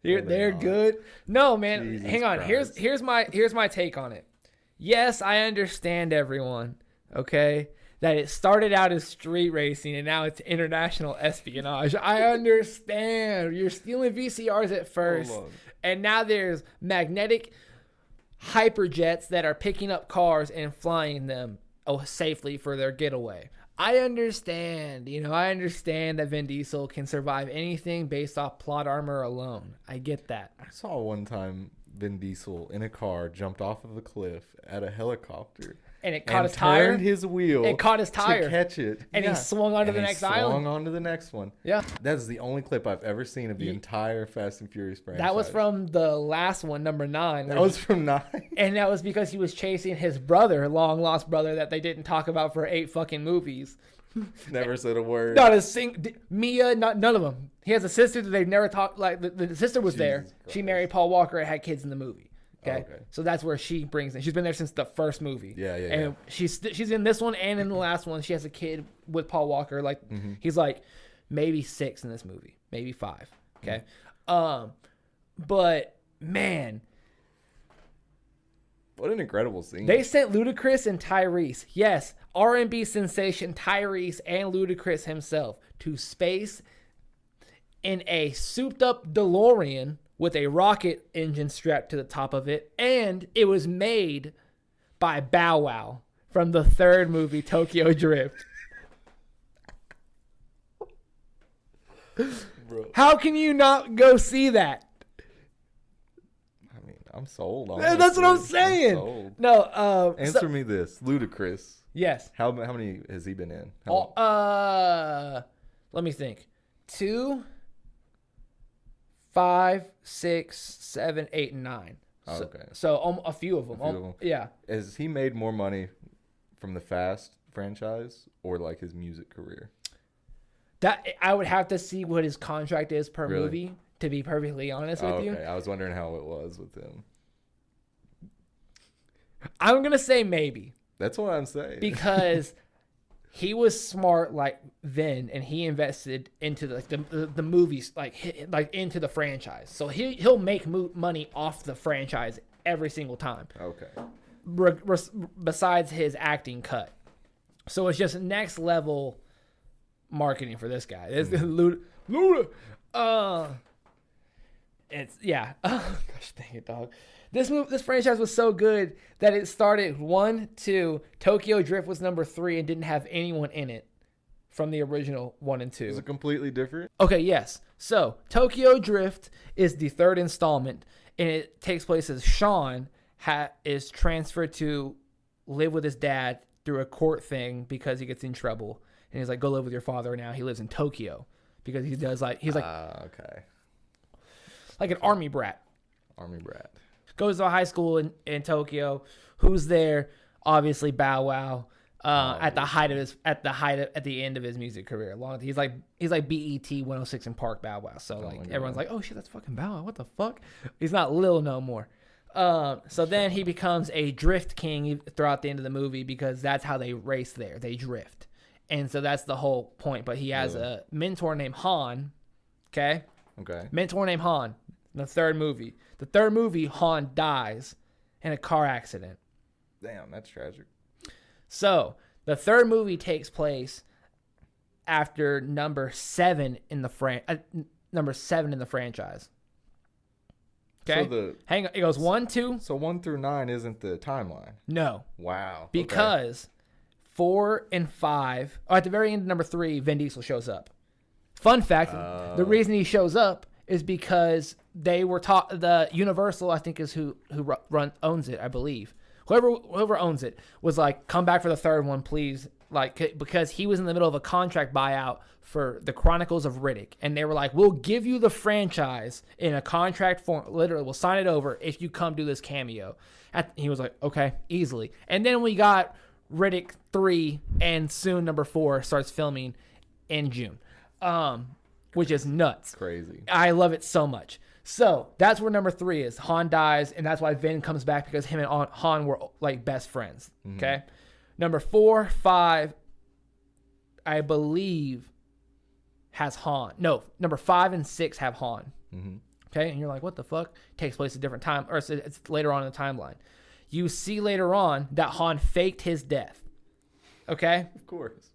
They're good. No, man. Jesus hang on. Christ. Here's my take on it. Yes, I understand everyone. Okay, that it started out as street racing and now it's international espionage. I understand. You're stealing VCRs at first, and now there's magnetic hyperjets that are picking up cars and flying them safely for their getaway. I understand. I understand that Vin Diesel can survive anything based off plot armor alone. I get that. I saw one time Vin Diesel in a car jumped off of a cliff at a helicopter. And it caught his tire. Turned his wheel. It caught his tire. To catch it. And he swung onto the next island. Swung onto the next one. Yeah. That's the only clip I've ever seen of the entire Fast and Furious franchise. That was from the last one, number 9. That was from 9. And that was because he was chasing his brother, long lost brother that they didn't talk about for 8 fucking movies. Never said a word. Not a Mia, none of them. He has a sister that they've never talked. Like the sister was there. Christ. She married Paul Walker and had kids in the movie. Okay. So that's where she brings in. She's been there since the first movie. And she's in this one and in the last one. She has a kid with Paul Walker. Like he's like maybe 6 in this movie, maybe 5. Okay. But man, what an incredible scene. They sent Ludacris and Tyrese. Yes, R&B sensation Tyrese and Ludacris himself to space in a souped up DeLorean with a rocket engine strapped to the top of it. And it was made by Bow Wow from the 3rd movie, Tokyo Drift. Bro. How can you not go see that? I mean, I'm sold. That's what I'm saying. I'm sold. No, Answer me this. Ludacris. Yes. How many has he been in? Let me think. 2, 5, 6, 7, 8, and 9. Oh, okay. So a few of them. Yeah. Has he made more money from the Fast franchise or like his music career? That I would have to see what his contract is per movie, to be perfectly honest with you. Okay. I was wondering how it was with him. I'm going to say maybe. That's what I'm saying. Because he was smart like Vin, and he invested into the movies, like into the franchise. So he'll make money off the franchise every single time. Okay. Besides his acting cut. So it's just next level marketing for this guy. It's Luda. It's yeah. Oh gosh, dang it, dog. This franchise was so good that it started 1, 2. Tokyo Drift was number 3 and didn't have anyone in it from the original 1 and 2. Is it completely different? Okay, yes. So Tokyo Drift is the 3rd installment, and it takes place as Sean is transferred to live with his dad through a court thing because he gets in trouble, and he's like, "Go live with your father." Now he lives in Tokyo because he's like okay, like an army brat. Goes to a high school in Tokyo. Who's there? Obviously Bow Wow. At the end of his music career. He's like BET 106 in Park Bow Wow. So everyone's like, oh shit, that's fucking Bow Wow. What the fuck? He's not Lil no more. So then he becomes a drift king throughout the end of the movie because that's how they race there. They drift. And so that's the whole point. But he has a mentor named Han. Okay. Mentor named Han. The 3rd movie. The 3rd movie, Han dies in a car accident. Damn, that's tragic. So the 3rd movie takes place after number 7 in the franchise. Okay. So hang on. It goes 1, 2. So 1 through 9 isn't the timeline. No. Wow. Because 4 and 5, at the very end of number 3, Vin Diesel shows up. Fun fact: the reason he shows up is because they were taught the Universal, I think, is who owns it, I believe. Whoever owns it was like, come back for the 3rd one, please. Like, because he was in the middle of a contract buyout for the Chronicles of Riddick, and they were like, we'll give you the franchise in a contract form. Literally, we'll sign it over if you come do this cameo. He was like, okay, easily. And then we got Riddick 3, and soon number 4 starts filming in June. Which is nuts. Crazy. I love it so much. So that's where number 3 is. Han dies, and that's why Vin comes back, because him and Han were like best friends. Okay. Number 4, 5, I believe, has Han. No, number 5 and 6 have Han. Okay, and you're like, what the fuck? Takes place a different time, or it's later on in the timeline. You see later on that Han faked his death. Okay? Of course.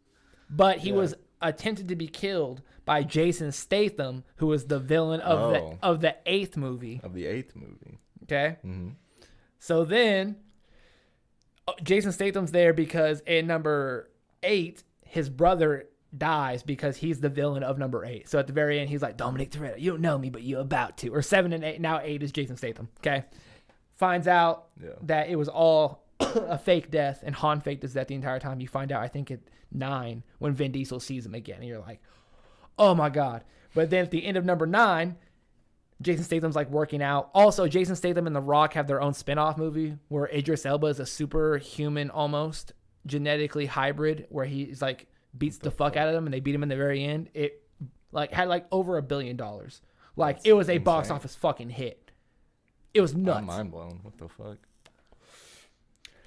But he was attempted to be killed by Jason Statham, who was the villain of the 8th movie. Of the 8th movie. Okay? Mm-hmm. So then, Jason Statham's there because in number 8, his brother dies because he's the villain of number 8. So at the very end, he's like, Dominic Toretto, you don't know me, but you're about to. Or 7 and 8. Now 8 is Jason Statham. Okay? Finds out that it was all a fake death, and Han faked his death the entire time. You find out, I think, at 9 when Vin Diesel sees him again, and you're like, oh my God. But then at the end of number 9, Jason Statham's like working out. Also, Jason Statham and The Rock have their own spin-off movie where Idris Elba is a superhuman, almost genetically hybrid, where he's like beats the fuck out of them, and they beat him in the very end. It like had like over $1 billion. Like, it was a box office fucking hit. It was nuts. I'm mind blown. What the fuck?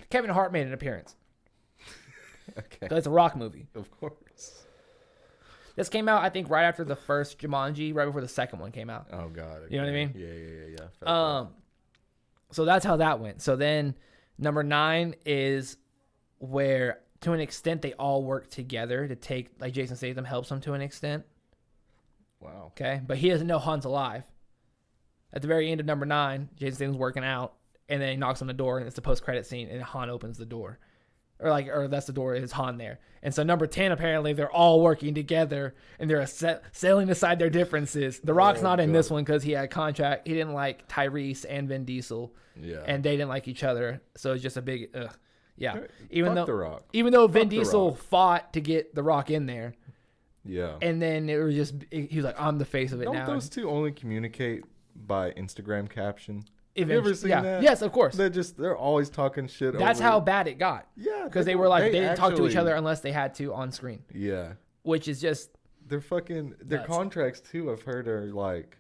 Kevin Hart made an appearance. Okay. It's a Rock movie. Of course. This came out, I think, right after the first Jumanji, right before the second one came out. Oh, God. Okay. You know what I mean? Yeah. So that's how that went. So then number 9 is where, to an extent, they all work together to take, like, Jason Statham helps him to an extent. Wow. Okay? But he doesn't know Han's alive. At the very end of number 9, Jason Statham's working out, and then he knocks on the door, and it's the post-credit scene, and Han opens the door. Or that's the door, it's Han there. And so number 10, apparently, they're all working together, and they're sailing aside their differences. The Rock's not in this one because he had a contract. He didn't like Tyrese and Vin Diesel. Yeah. And they didn't like each other. So it's just a big, yeah. Even though Vin Diesel fought to get The Rock in there. Yeah. And then it was just, he was like, I'm the face of it now. Don't those two only communicate by Instagram caption? Have you ever seen that? Yes, of course. They're always talking shit. That's how bad it got. Yeah. Because they were like, they didn't talk to each other unless they had to on screen. Yeah. Which is just. Their contracts too, I've heard, are like,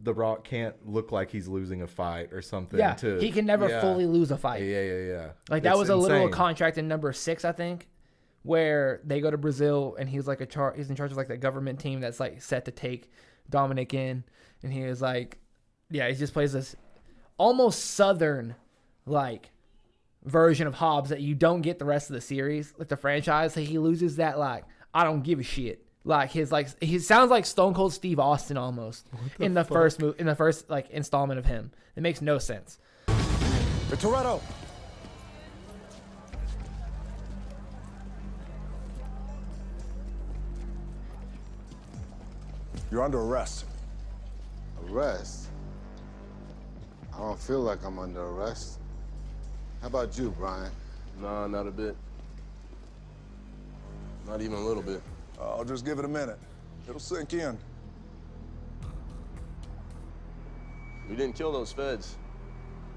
The Rock can't look like he's losing a fight or something. Yeah. He can never fully lose a fight. Yeah. Like, that was a little contract in number 6, I think, where they go to Brazil and he's like he's in charge of like the government team that's like set to take Dominic in. And he is like, he just plays this almost Southern like version of Hobbs that you don't get the rest of the series, like the franchise. Like, he loses that like, I don't give a shit. Like, he sounds like Stone Cold Steve Austin almost in the first like installment of him. It makes no sense. Toretto. You're under arrest. Arrest? I don't feel like I'm under arrest. How about you, Brian? Nah, not a bit. Not even a little bit. I'll just give it a minute. It'll sink in. We didn't kill those feds.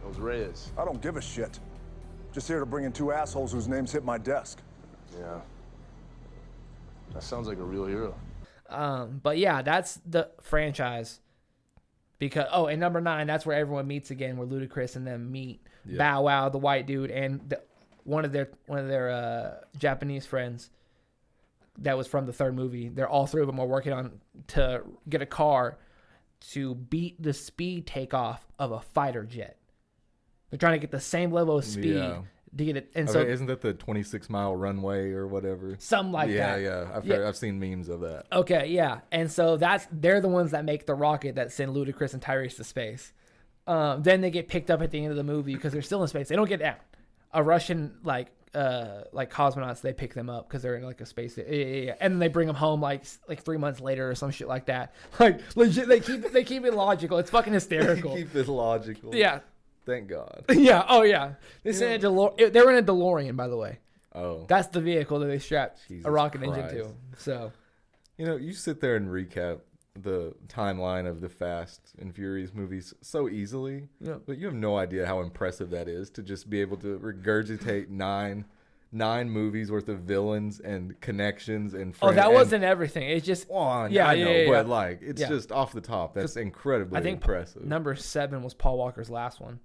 Those Reyes. I don't give a shit. Just here to bring in 2 assholes whose names hit my desk. Yeah. That sounds like a real hero. But yeah, that's the franchise. Because and number 9, that's where everyone meets again, where Ludacris and them meet. Yeah. Bow Wow, the white dude, and one of their Japanese friends that was from the 3rd movie. They're all 3 of them are working on to get a car to beat the speed takeoff of a fighter jet. They're trying to get the same level of speed to get it. And so isn't that the 26-mile runway or whatever? Something like that. Yeah. I've seen memes of that. Okay, yeah. And so they're the ones that make the rocket that send Ludacris and Tyrese to space. Then they get picked up at the end of the movie because they're still in space. They don't get out. A Russian like cosmonauts, they pick them up because they're in like a space. Yeah. And then they bring them home like 3 months later or some shit like that. Like, legit, they keep it logical. It's fucking hysterical. Keep it logical. Yeah. Thank God. Yeah. Oh yeah. They were in a DeLorean, by the way. Oh. That's the vehicle that they strapped a rocket Christ. engine to. So. You sit there and recap the timeline of the Fast and Furious movies so easily, but you have no idea how impressive that is to just be able to regurgitate nine movies worth of villains and connections and friends. That wasn't everything. It's just but like it's just off the top. That's incredibly impressive. Number 7 was Paul Walker's last one.